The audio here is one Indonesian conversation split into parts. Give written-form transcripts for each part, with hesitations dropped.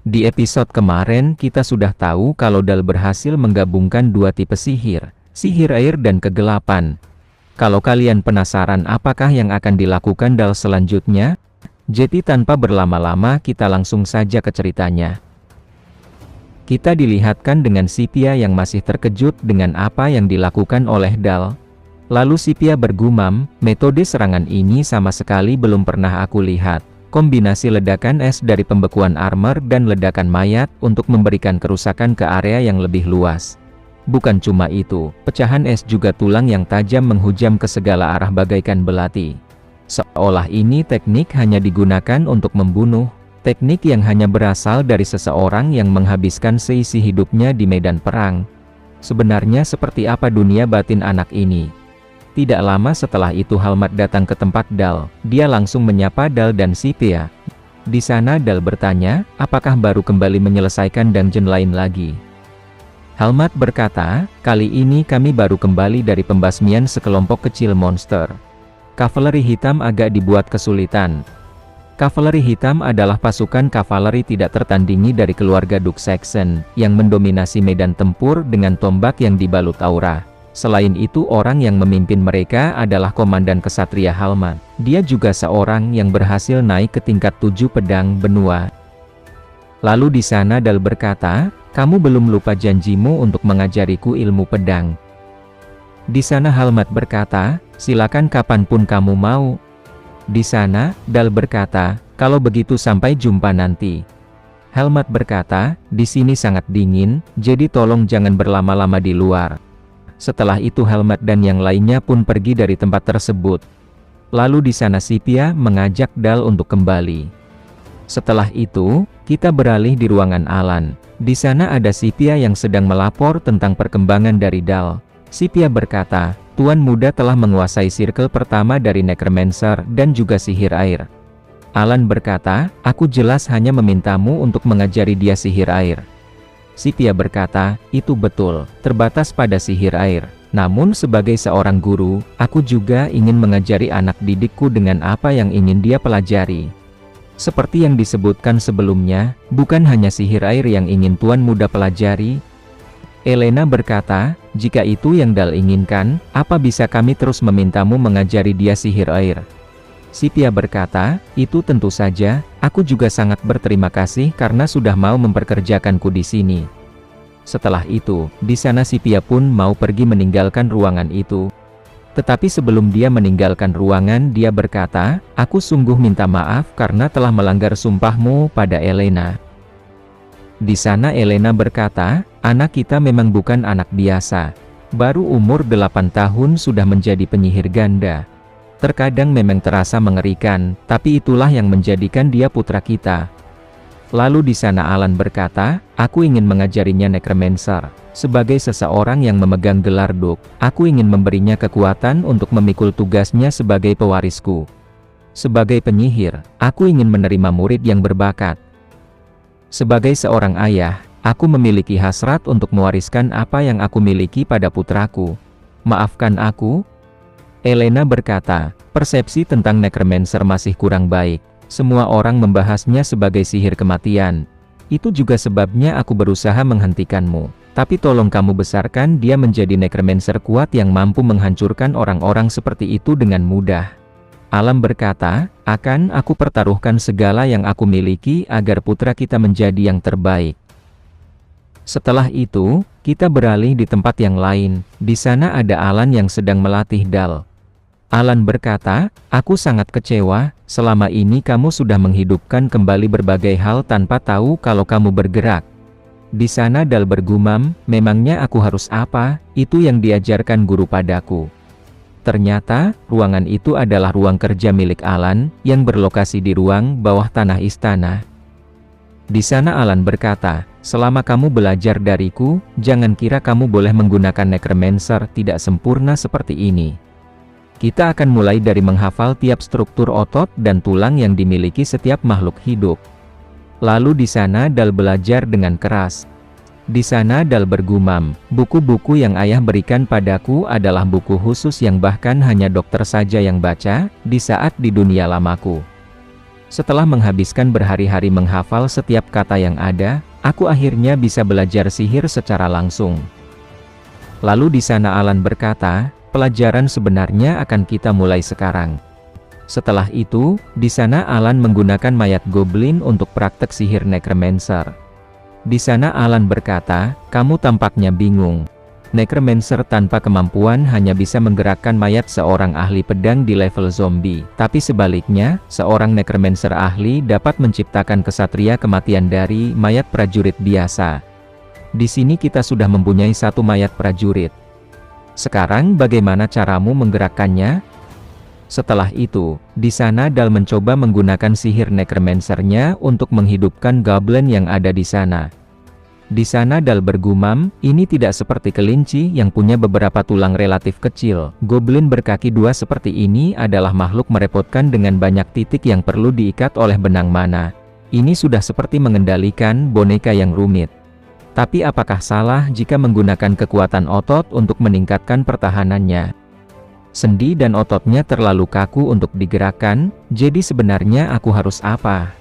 Di episode kemarin kita sudah tahu kalau Dal berhasil menggabungkan dua tipe sihir, sihir air dan kegelapan. Kalau kalian penasaran apakah yang akan dilakukan Dal selanjutnya, jadi tanpa berlama-lama kita langsung saja ke ceritanya. Kita dilihatkan dengan Sipia yang masih terkejut dengan apa yang dilakukan oleh Dal. Lalu Sipia bergumam, metode serangan ini sama sekali belum pernah aku lihat. Kombinasi ledakan es dari pembekuan armor dan ledakan mayat untuk memberikan kerusakan ke area yang lebih luas. Bukan cuma itu, pecahan es juga tulang yang tajam menghujam ke segala arah bagaikan belati. Seolah ini teknik hanya digunakan untuk membunuh, teknik yang hanya berasal dari seseorang yang menghabiskan seisi hidupnya di medan perang. Sebenarnya seperti apa dunia batin anak ini? Tidak lama setelah itu Halmat datang ke tempat Dal. Dia langsung menyapa Dal dan Sipia. Di sana Dal bertanya, apakah baru kembali menyelesaikan dungeon lain lagi? Halmat berkata, kali ini kami baru kembali dari pembasmian sekelompok kecil monster. Kavaleri hitam agak dibuat kesulitan. Kavaleri hitam adalah pasukan kavaleri tidak tertandingi dari keluarga Duke Saxon, yang mendominasi medan tempur dengan tombak yang dibalut aura. Selain itu orang yang memimpin mereka adalah Komandan Kesatria Halmat. Dia juga seorang yang berhasil naik ke tingkat 7 pedang benua. Lalu di sana Dal berkata, kamu belum lupa janjimu untuk mengajariku ilmu pedang. Di sana Halmat berkata, silakan kapanpun kamu mau. Di sana, Dal berkata, kalau begitu sampai jumpa nanti. Halmat berkata, di sini sangat dingin, jadi tolong jangan berlama-lama di luar. Setelah itu Halmat dan yang lainnya pun pergi dari tempat tersebut. Lalu di sana Sipia mengajak Dal untuk kembali. Setelah itu, kita beralih di ruangan Alan. Di sana ada Sipia yang sedang melapor tentang perkembangan dari Dal. Sipia berkata, Tuan Muda telah menguasai circle pertama dari Necromancer dan juga sihir air. Alan berkata, aku jelas hanya memintamu untuk mengajari dia sihir air. Sipia berkata, itu betul, terbatas pada sihir air. Namun sebagai seorang guru, aku juga ingin mengajari anak didikku dengan apa yang ingin dia pelajari. Seperti yang disebutkan sebelumnya, bukan hanya sihir air yang ingin Tuan Muda pelajari. Elena berkata, jika itu yang Dal inginkan, apa bisa kami terus memintamu mengajari dia sihir air? Sipia berkata, itu tentu saja, aku juga sangat berterima kasih karena sudah mau memperkerjakanku di sini. Setelah itu, di sana Sipia pun mau pergi meninggalkan ruangan itu. Tetapi sebelum dia meninggalkan ruangan dia berkata, aku sungguh minta maaf karena telah melanggar sumpahmu pada Elena. Di sana Elena berkata, anak kita memang bukan anak biasa. Baru umur 8 tahun sudah menjadi penyihir ganda. Terkadang memang terasa mengerikan, tapi itulah yang menjadikan dia putra kita. Lalu di sana Alan berkata, aku ingin mengajarinya Necromancer. Sebagai seseorang yang memegang gelar Duke, aku ingin memberinya kekuatan untuk memikul tugasnya sebagai pewarisku. Sebagai penyihir, aku ingin menerima murid yang berbakat. Sebagai seorang ayah, aku memiliki hasrat untuk mewariskan apa yang aku miliki pada putraku. Maafkan aku. Elena berkata, persepsi tentang Necromancer masih kurang baik. Semua orang membahasnya sebagai sihir kematian. Itu juga sebabnya aku berusaha menghentikanmu. Tapi tolong kamu besarkan dia menjadi Necromancer kuat yang mampu menghancurkan orang-orang seperti itu dengan mudah. Alam berkata, akan aku pertaruhkan segala yang aku miliki agar putra kita menjadi yang terbaik. Setelah itu, kita beralih di tempat yang lain. Di sana ada Alan yang sedang melatih Dal. Alan berkata, aku sangat kecewa, selama ini kamu sudah menghidupkan kembali berbagai hal tanpa tahu kalau kamu bergerak. Di sana Dal bergumam, memangnya aku harus apa, itu yang diajarkan guru padaku. Ternyata, ruangan itu adalah ruang kerja milik Alan, yang berlokasi di ruang bawah tanah istana. Di sana Alan berkata, selama kamu belajar dariku, jangan kira kamu boleh menggunakan Necromancer tidak sempurna seperti ini. Kita akan mulai dari menghafal tiap struktur otot dan tulang yang dimiliki setiap makhluk hidup. Lalu di sana Dal belajar dengan keras. Di sana Dal bergumam, buku-buku yang ayah berikan padaku adalah buku khusus yang bahkan hanya dokter saja yang baca, di saat di dunia lamaku. Setelah menghabiskan berhari-hari menghafal setiap kata yang ada, aku akhirnya bisa belajar sihir secara langsung. Lalu di sana Alan berkata, pelajaran sebenarnya akan kita mulai sekarang. Setelah itu, di sana Alan menggunakan mayat goblin untuk praktek sihir necromancer. Di sana Alan berkata, kamu tampaknya bingung. Necromancer tanpa kemampuan hanya bisa menggerakkan mayat seorang ahli pedang di level zombie. Tapi sebaliknya, seorang necromancer ahli dapat menciptakan kesatria kematian dari mayat prajurit biasa. Di sini kita sudah mempunyai satu mayat prajurit. Sekarang bagaimana caramu menggerakkannya? Setelah itu, di sana Dal mencoba menggunakan sihir necromancer-nya untuk menghidupkan goblin yang ada di sana. Di sana Dal bergumam, ini tidak seperti kelinci yang punya beberapa tulang relatif kecil. Goblin berkaki dua seperti ini adalah makhluk merepotkan dengan banyak titik yang perlu diikat oleh benang mana. Ini sudah seperti mengendalikan boneka yang rumit. Tapi apakah salah jika menggunakan kekuatan otot untuk meningkatkan pertahanannya? Sendi dan ototnya terlalu kaku untuk digerakkan, jadi sebenarnya aku harus apa?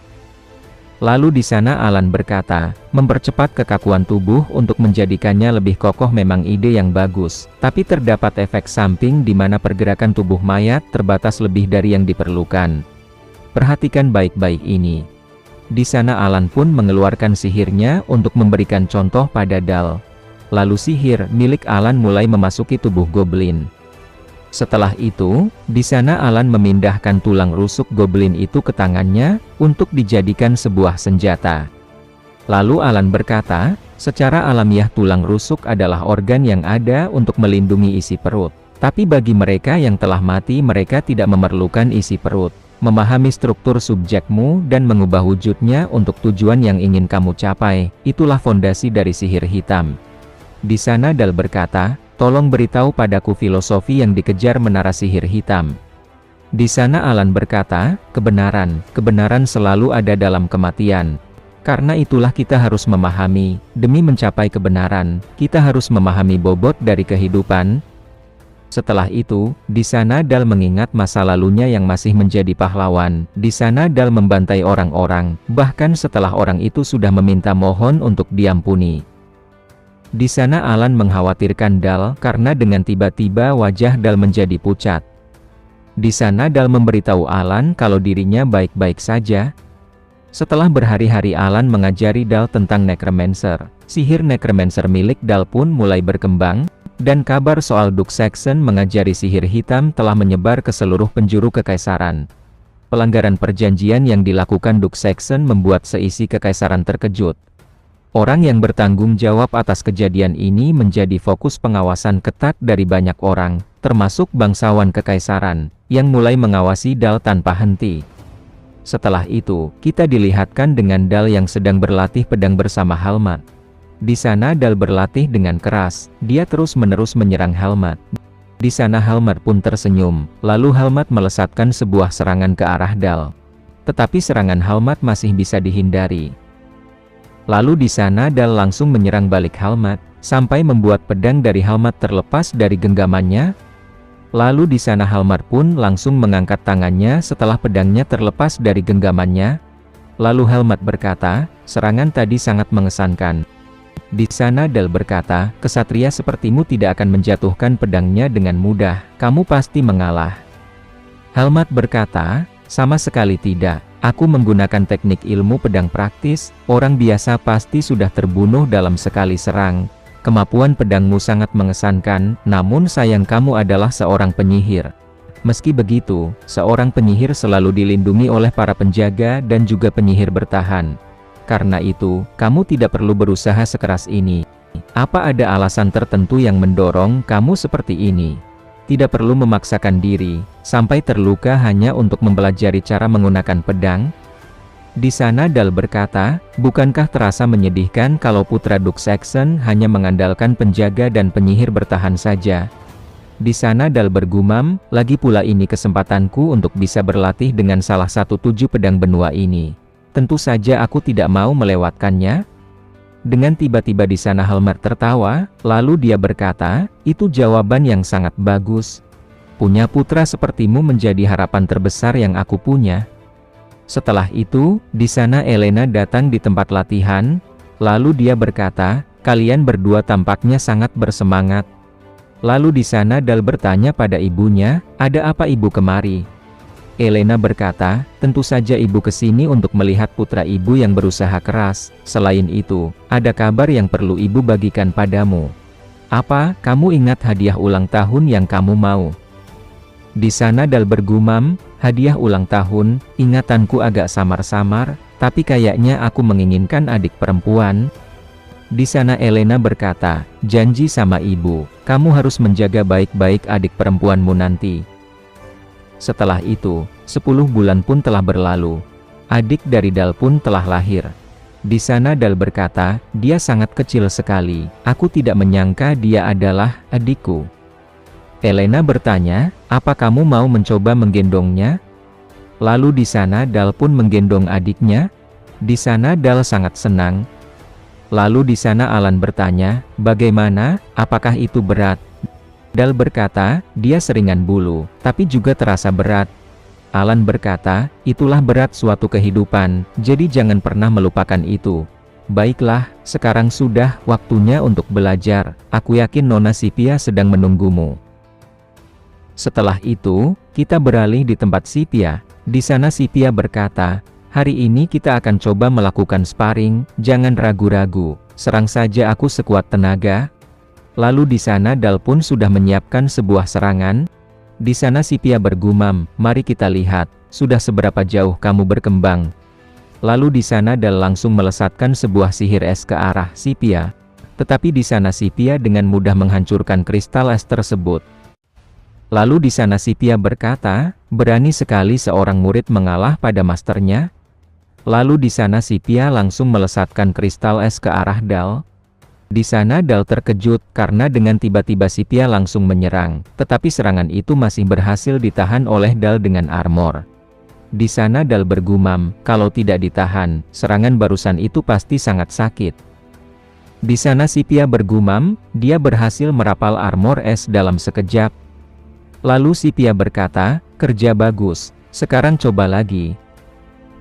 Lalu di sana Alan berkata, mempercepat kekakuan tubuh untuk menjadikannya lebih kokoh memang ide yang bagus, tapi terdapat efek samping di mana pergerakan tubuh mayat terbatas lebih dari yang diperlukan. Perhatikan baik-baik ini. Di sana Alan pun mengeluarkan sihirnya untuk memberikan contoh pada Dal. Lalu sihir milik Alan mulai memasuki tubuh goblin. Setelah itu, di sana Alan memindahkan tulang rusuk goblin itu ke tangannya, untuk dijadikan sebuah senjata. Lalu Alan berkata, secara alamiah tulang rusuk adalah organ yang ada untuk melindungi isi perut. Tapi bagi mereka yang telah mati mereka tidak memerlukan isi perut. Memahami struktur subjekmu dan mengubah wujudnya untuk tujuan yang ingin kamu capai, itulah fondasi dari sihir hitam. Di sana Dal berkata, tolong beritahu padaku filosofi yang dikejar menara sihir hitam. Di sana Alan berkata, kebenaran selalu ada dalam kematian. Karena itulah kita harus memahami, demi mencapai kebenaran, kita harus memahami bobot dari kehidupan. Setelah itu, di sana Dal mengingat masa lalunya yang masih menjadi pahlawan. Di sana Dal membantai orang-orang, bahkan setelah orang itu sudah meminta mohon untuk diampuni. Di sana Alan mengkhawatirkan Dal karena dengan tiba-tiba wajah Dal menjadi pucat. Di sana Dal memberitahu Alan kalau dirinya baik-baik saja. Setelah berhari-hari Alan mengajari Dal tentang necromancer, sihir necromancer milik Dal pun mulai berkembang, dan kabar soal Duke Saxon mengajari sihir hitam telah menyebar ke seluruh penjuru kekaisaran. Pelanggaran perjanjian yang dilakukan Duke Saxon membuat seisi kekaisaran terkejut. Orang yang bertanggung jawab atas kejadian ini menjadi fokus pengawasan ketat dari banyak orang, termasuk bangsawan kekaisaran, yang mulai mengawasi Dal tanpa henti. Setelah itu, kita dilihatkan dengan Dal yang sedang berlatih pedang bersama Helmat. Di sana Dal berlatih dengan keras, dia terus-menerus menyerang Helmat. Di sana Helmat pun tersenyum, lalu Helmat melesatkan sebuah serangan ke arah Dal. Tetapi serangan Helmat masih bisa dihindari. Lalu di sana Dal langsung menyerang balik Helmat, sampai membuat pedang dari Helmat terlepas dari genggamannya. Lalu di sana Helmat pun langsung mengangkat tangannya setelah pedangnya terlepas dari genggamannya. Lalu Helmat berkata, serangan tadi sangat mengesankan. Di sana Dal berkata, kesatria sepertimu tidak akan menjatuhkan pedangnya dengan mudah, kamu pasti mengalah. Helmat berkata, sama sekali tidak. Aku menggunakan teknik ilmu pedang praktis, orang biasa pasti sudah terbunuh dalam sekali serang. Kemampuan pedangmu sangat mengesankan, namun sayang kamu adalah seorang penyihir. Meski begitu, seorang penyihir selalu dilindungi oleh para penjaga dan juga penyihir bertahan. Karena itu, kamu tidak perlu berusaha sekeras ini. Apa ada alasan tertentu yang mendorong kamu seperti ini? Tidak perlu memaksakan diri, sampai terluka hanya untuk mempelajari cara menggunakan pedang. Di sana Dal berkata, bukankah terasa menyedihkan kalau putra Duke Saxon hanya mengandalkan penjaga dan penyihir bertahan saja? Di sana Dal bergumam, lagi pula ini kesempatanku untuk bisa berlatih dengan salah satu 7 pedang benua ini. Tentu saja aku tidak mau melewatkannya. Dengan tiba-tiba di sana Helmat tertawa, lalu dia berkata, itu jawaban yang sangat bagus. Punya putra sepertimu menjadi harapan terbesar yang aku punya. Setelah itu, di sana Elena datang di tempat latihan, lalu dia berkata, "Kalian berdua tampaknya sangat bersemangat." Lalu di sana Dal bertanya pada ibunya, "Ada apa ibu kemari?" Elena berkata, "Tentu saja ibu kesini untuk melihat putra ibu yang berusaha keras. Selain itu, ada kabar yang perlu ibu bagikan padamu." "Apa? Kamu ingat hadiah ulang tahun yang kamu mau?" Di sana Dal bergumam, "Hadiah ulang tahun, ingatanku agak samar-samar, tapi kayaknya aku menginginkan adik perempuan." Di sana Elena berkata, "Janji sama ibu, kamu harus menjaga baik-baik adik perempuanmu nanti." Setelah itu, 10 bulan pun telah berlalu. Adik dari Dal pun telah lahir. Di sana Dal berkata, "Dia sangat kecil sekali, aku tidak menyangka dia adalah adikku." Elena bertanya, "Apa kamu mau mencoba menggendongnya?" Lalu di sana Dal pun menggendong adiknya. Di sana Dal sangat senang. Lalu di sana Alan bertanya, "Bagaimana? Apakah itu berat?" Dal berkata, "Dia seringan bulu, tapi juga terasa berat." Alan berkata, "Itulah berat suatu kehidupan, jadi jangan pernah melupakan itu." "Baiklah, sekarang sudah waktunya untuk belajar. Aku yakin Nona Sipia sedang menunggumu." Setelah itu, kita beralih di tempat Sipia. Di sana Sipia berkata, "Hari ini kita akan coba melakukan sparring, jangan ragu-ragu, serang saja aku sekuat tenaga." Lalu di sana Dal pun sudah menyiapkan sebuah serangan. Di sana Sipia bergumam, "Mari kita lihat, sudah seberapa jauh kamu berkembang." Lalu di sana Dal langsung melesatkan sebuah sihir es ke arah Sipia. Tetapi di sana Sipia dengan mudah menghancurkan kristal es tersebut. Lalu di sana Sipia berkata, "Berani sekali seorang murid mengalah pada masternya." Lalu di sana Sipia langsung melesatkan kristal es ke arah Dal. Di sana Dal terkejut karena dengan tiba-tiba Sipia langsung menyerang, tetapi serangan itu masih berhasil ditahan oleh Dal dengan armor. Di sana Dal bergumam, "Kalau tidak ditahan, serangan barusan itu pasti sangat sakit." Di sana Sipia bergumam, dia berhasil merapal armor es dalam sekejap. Lalu Sipia berkata, "Kerja bagus, sekarang coba lagi."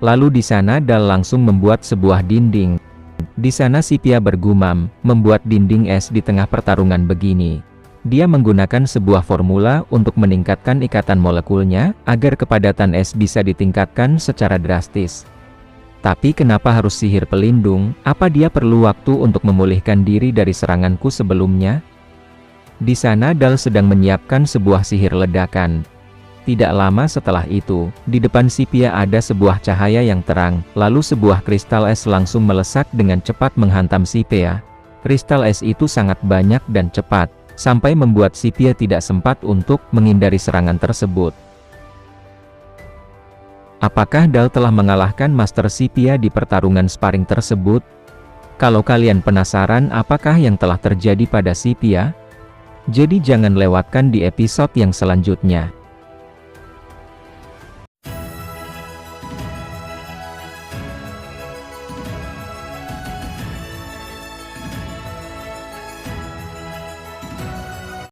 Lalu di sana Dal langsung membuat sebuah dinding. Di sana Sipia bergumam, "Membuat dinding es di tengah pertarungan begini." Dia menggunakan sebuah formula untuk meningkatkan ikatan molekulnya, agar kepadatan es bisa ditingkatkan secara drastis. Tapi kenapa harus sihir pelindung? Apa dia perlu waktu untuk memulihkan diri dari seranganku sebelumnya? Di sana Dal sedang menyiapkan sebuah sihir ledakan. Tidak lama setelah itu, di depan Sipia ada sebuah cahaya yang terang, lalu sebuah kristal es langsung melesat dengan cepat menghantam Sipia. Kristal es itu sangat banyak dan cepat, sampai membuat Sipia tidak sempat untuk menghindari serangan tersebut. Apakah Dal telah mengalahkan Master Sipia di pertarungan sparring tersebut? Kalau kalian penasaran apakah yang telah terjadi pada Sipia, jadi jangan lewatkan di episode yang selanjutnya.